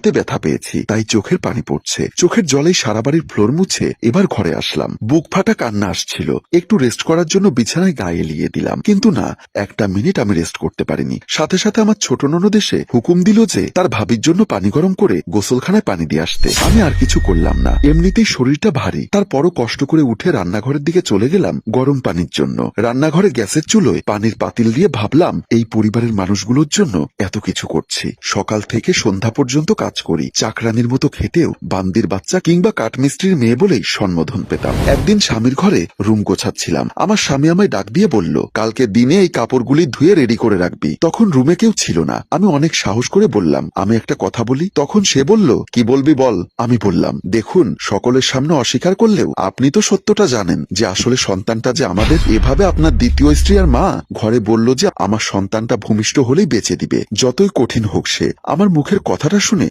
হাতে ব্যথা পেয়েছি, তাই চোখের পানি পড়ছে। চোখের জলেই সারা বাড়ির ফ্লোর মুছে এবার ঘরে আসলাম। বুক ফাটা কান্না আসছিল। একটু রেস্ট করার জন্য বিছানায় গায়ে এলিয়ে দিলাম, কিন্তু না, একটা মিনিট আমি রেস্ট করতে পারিনি। সাথে সাথে আমার ছোট ননদ এসে হুকুম দিল যে তার ভাবির জন্য পানি গরম করে গোসলখানায় পানি দিয়ে আসতে। আমি আর কিছু করলাম না, এমনিতেই শরীরটা ভারী। তারপরও কষ্ট করে উঠে রান্নাঘরের দিকে চলে গেলাম গরম পানির জন্য। রান্নাঘরে গ্যাসের চুলোয় পানির পাতিল দিয়ে ভাবলাম এই পরিবারের মানুষগুলোর জন্য এত কিছু করছি। সকাল থেকে সন্ধ্যা পর্যন্ত কাজ করি, চাকরানির মতো খেটেও বান্দির বাচ্চা কিংবা কাঠমিস্ত্রির মেয়ে বলেই সম্বোধন পেতাম। একদিন স্বামীর ঘরে রুম গোছাচ্ছিলাম। আমার স্বামী আমায় ডাক দিয়ে বলল, কালকে দিনে এই কাপড়গুলি ধুয়ে রেডি করে রাখবি। তখন রুমে কেউ ছিল না। আমি অনেক সাহস করে বললাম, আমি একটা কথা বলি। তখন সে বলল, কি বলবি বল। আমি বললাম, দেখুন, সকলের সামনে অস্বীকার করলেও আপনি তো সত্যটা জানেন যে আসলে সন্তানটা যে আমাদের। এভাবে আপনার দ্বিতীয় স্ত্রী আর মা ঘরে বলল যে আমার সন্তানটা ভূমিষ্ঠ হলেই বেঁচে দিবে, যতই কঠিন হোক সে। আমার মুখের কথাটা শুনে